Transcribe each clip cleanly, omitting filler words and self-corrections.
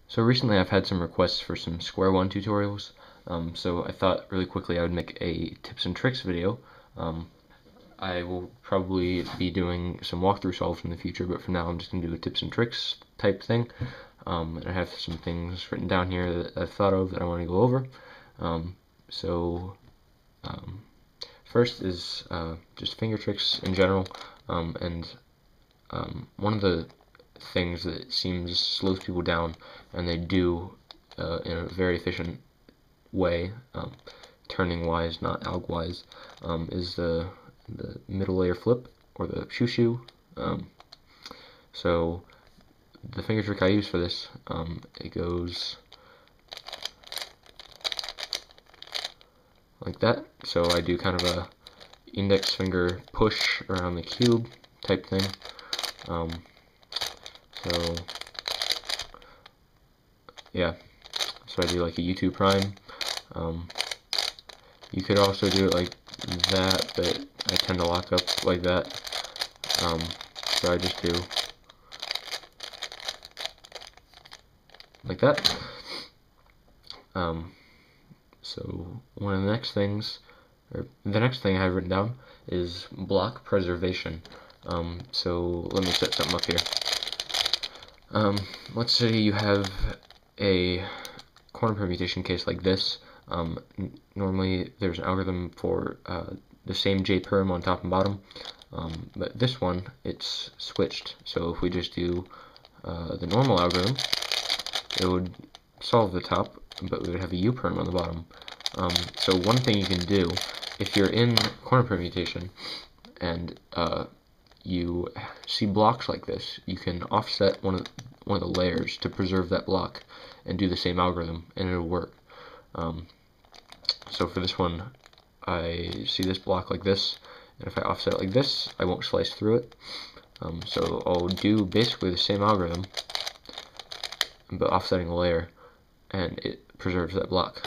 So recently I've had some requests for some Square-1 tutorials, so I thought really quickly I would make a tips and tricks video. I will probably be doing some walkthrough solves in the future, but for now I'm just going to do a tips and tricks type thing. And I have some things written down here that I've thought of that I want to go over. First is just finger tricks in general, and one of the things that seems slows people down, and they do in a very efficient way, turning wise, not alg wise, is the middle layer flip, or the shoo. So the finger trick I use for this, it goes like that. So I do kind of a index finger push around the cube type thing. So yeah, so I do like a U2 prime. You could also do it like that, but I tend to lock up like that. So I just do like that. So one of the next things, or the next thing I have written down is block preservation. So let me set something up here. Let's say you have a corner permutation case like this. Normally there's an algorithm for the same J-perm on top and bottom, but this one, it's switched. So if we just do the normal algorithm, it would solve the top, but we would have a U-perm on the bottom. So one thing you can do, if you're in corner permutation and you see blocks like this, you can offset one of the layers to preserve that block and do the same algorithm, and it'll work. So for this one, I see this block like this, and if I offset it like this, I won't slice through it. So I'll do basically the same algorithm, but offsetting a layer, and it preserves that block.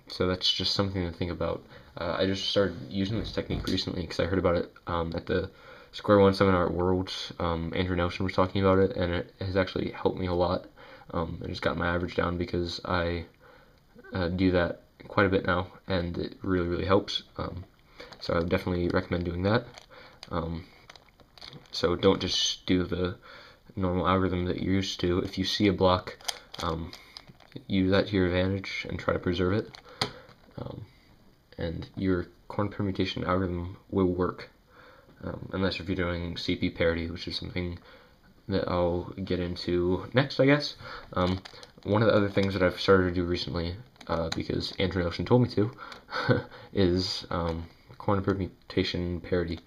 So that's just something to think about. I just started using this technique recently because I heard about it at the Square-1 seminar at Worlds. Andrew Nelson was talking about it, and it has actually helped me a lot. It just got my average down because I do that quite a bit now, and it really helps. So I would definitely recommend doing that. So don't just do the normal algorithm that you're used to. If you see a block, use that to your advantage and try to preserve it, and your corner permutation algorithm will work, unless if you're doing CP parity, which is something that I'll get into next, I guess. One of the other things that I've started to do recently, because Andrew Nelson told me to, is corner permutation parity.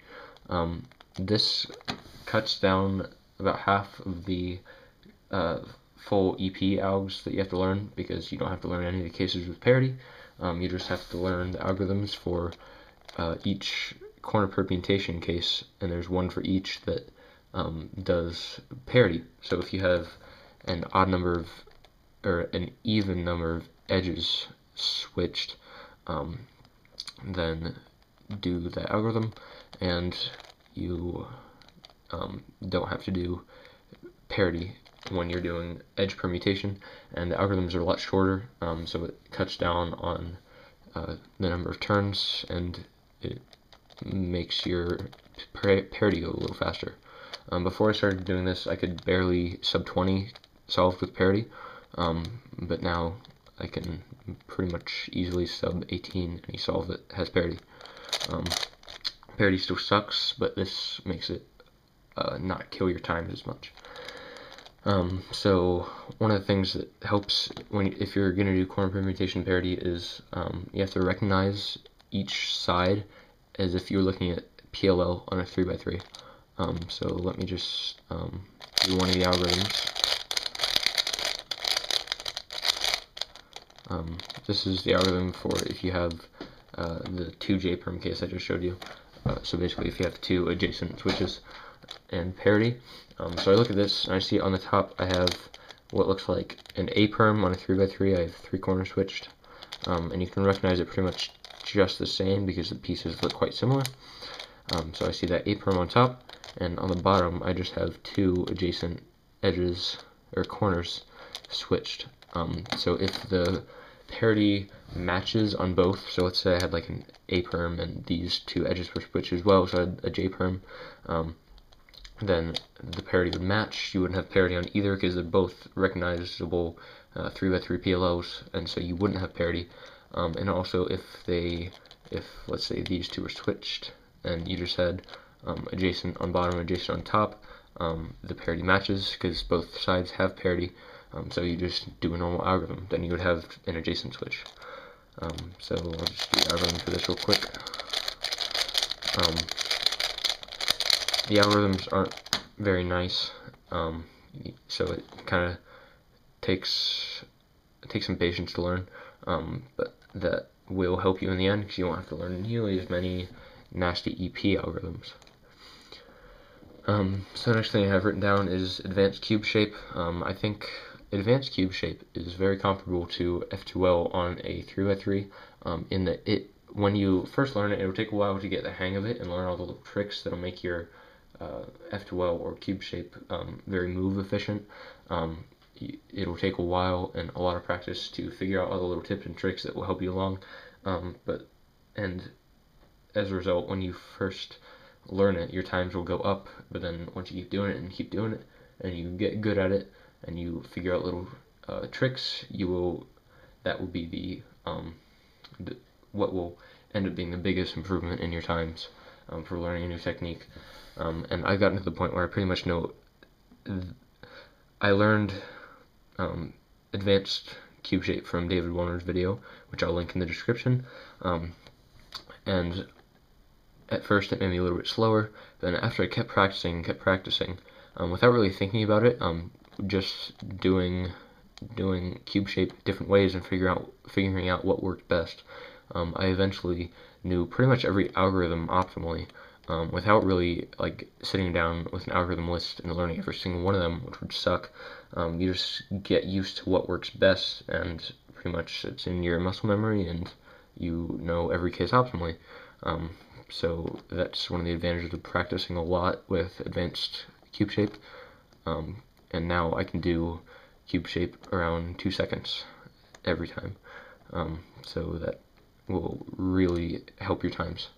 This cuts down about half of the full EP algs that you have to learn, because you don't have to learn any of the cases with parity. You just have to learn the algorithms for each corner permutation case, and there's one for each that does parity. So if you have an odd number of, or an even number of edges switched, then do the algorithm, and you don't have to do parity when you're doing edge permutation, and the algorithms are a lot shorter, so it cuts down on the number of turns, and it makes your parity go a little faster. Before I started doing this, I could barely sub 20 solve with parity, but now I can pretty much easily sub 18 any solve that has parity. Parity still sucks, but this makes it not kill your time as much. So one of the things that helps if you're going to do corner permutation parity is you have to recognize each side as if you're looking at PLL on a 3x3. So let me just do one of the algorithms. This is the algorithm for if you have the 2 J-perm case I just showed you. So basically if you have 2 adjacent switches and parity. So I look at this and I see on the top I have what looks like an A-perm on a 3x3. I have 3 corners switched, and you can recognize it pretty much just the same because the pieces look quite similar. So I see that A-perm on top, and on the bottom I just have 2 adjacent edges or corners switched. So if the parity matches on both, so let's say I had like an A perm and these two edges were switched as well, so I had a J perm, then the parity would match. You wouldn't have parity on either because they're both recognizable 3x3 PLLs, and so you wouldn't have parity. And also if let's say these two were switched and you just had adjacent on bottom and adjacent on top, the parity matches because both sides have parity. So you just do a normal algorithm, then you would have an adjacent switch. So I'll just do the algorithm for this real quick. The algorithms aren't very nice, so it kind of takes some patience to learn, but that will help you in the end because you won't have to learn nearly as many nasty EP algorithms. So the next thing I have written down is advanced cube shape. I think advanced cube shape is very comparable to F2L on a 3x3, in that when you first learn it, it'll take a while to get the hang of it and learn all the little tricks that'll make your F2L or cube shape very move efficient. It'll take a while and a lot of practice to figure out all the little tips and tricks that will help you along. And as a result, when you first learn it, your times will go up, but then once you keep doing it and you get good at it and you figure out little tricks, that will be what will end up being the biggest improvement in your times for learning a new technique. And I've gotten to the point where I pretty much know. I learned advanced cube shape from David Warner's video, which I'll link in the description. And at first it made me a little bit slower, but then after I kept practicing, without really thinking about it, just doing cube shape different ways and figuring out what worked best, I eventually knew pretty much every algorithm optimally, without really like sitting down with an algorithm list and learning every single one of them, which would suck. You just get used to what works best, and pretty much it's in your muscle memory, and you know every case optimally. So that's one of the advantages of practicing a lot with advanced cube shape. And now I can do cube shape around 2 seconds every time. So that will really help your times.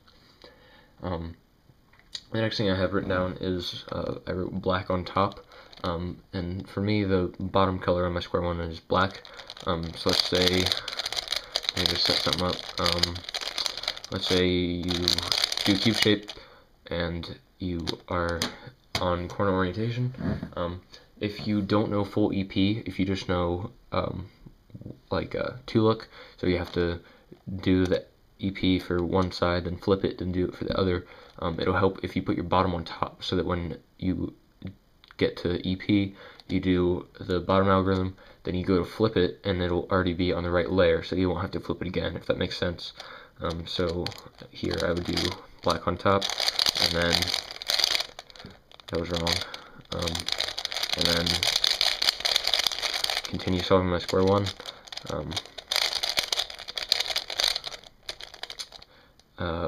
The next thing I have written down is I wrote black on top, and for me the bottom color on my Square-1 is black. So let's say, let me just set something up. Let's say you do cube shape and you are on corner orientation. If you don't know full EP, if you just know like two look, so you have to do the EP for one side and flip it and do it for the other. It'll help if you put your bottom on top, so that when you get to EP, you do the bottom algorithm, then you go to flip it, and it'll already be on the right layer, so you won't have to flip it again, if that makes sense. So here I would do black on top, and then that was wrong. And then continue solving my Square-1.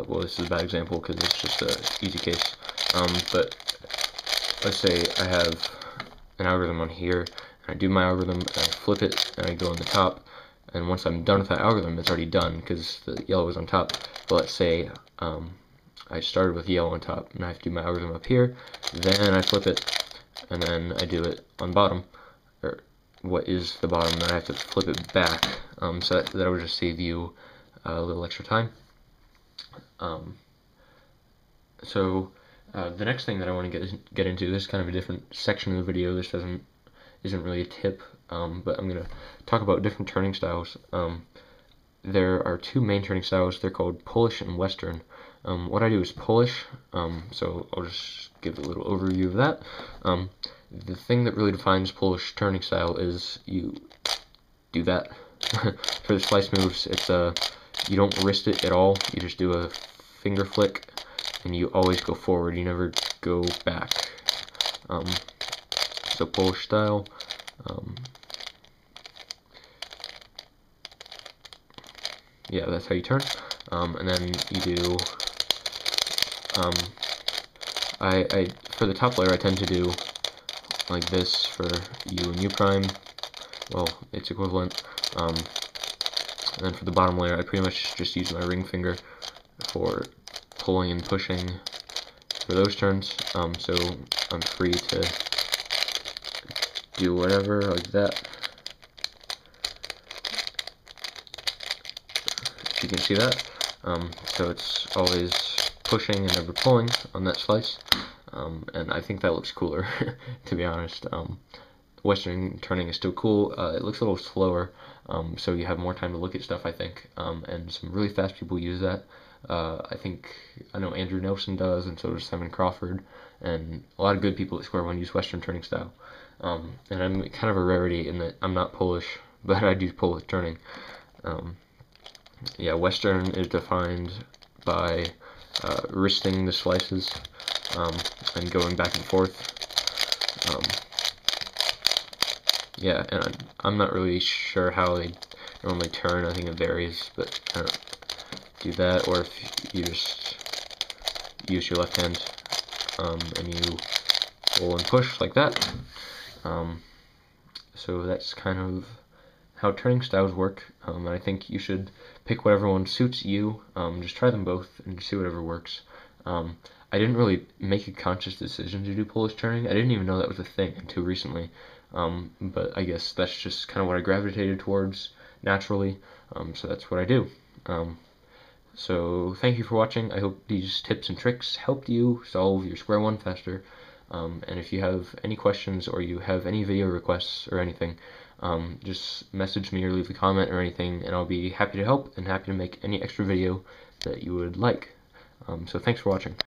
Well, this is a bad example because it's just an easy case. But let's say I have an algorithm on here, and I do my algorithm, and I flip it, and I go on the top, and once I'm done with that algorithm, it's already done because the yellow is on top. But let's say I started with yellow on top, and I have to do my algorithm up here, then I flip it, and then I do it on bottom, or what is the bottom, and I have to flip it back, so that will just save you a little extra time. The next thing that I want to get into, this is kind of a different section of the video. This isn't really a tip, but I'm gonna talk about different turning styles. There are two main turning styles. They're called Polish and Western. What I do is Polish, so I'll just give a little overview of that. The thing that really defines Polish turning style is you do that. For the slice moves, it's you don't wrist it at all. You just do a finger flick, and you always go forward. You never go back. So Polish style. Yeah, that's how you turn. And then you do. For the top layer, I tend to do like this for U and U prime, well, its equivalent. And then for the bottom layer, I pretty much just use my ring finger for pulling and pushing for those turns, so I'm free to do whatever like that. If you can see that. So it's always pushing and never pulling on that slice, and I think that looks cooler, to be honest. Western turning is still cool. It looks a little slower, so you have more time to look at stuff, I think, and some really fast people use that. I know Andrew Nelson does, and so does Simon Crawford, and a lot of good people at Square-1 use Western turning style. And I'm kind of a rarity in that I'm not Polish, but I do Polish turning. Yeah, Western is defined by wristing the slices and going back and forth. Yeah, and I'm not really sure how they normally turn. I think it varies, but I don't do that, or if you just use your left hand and you pull and push like that. So that's kind of how turning styles work, and I think you should pick whatever one suits you. Just try them both and see whatever works. I didn't really make a conscious decision to do Polish turning. I didn't even know that was a thing until recently, but I guess that's just kind of what I gravitated towards naturally, so that's what I do. So thank you for watching. I hope these tips and tricks helped you solve your Square-1 faster. And if you have any questions or you have any video requests or anything, just message me or leave a comment or anything, and I'll be happy to help and happy to make any extra video that you would like. So thanks for watching.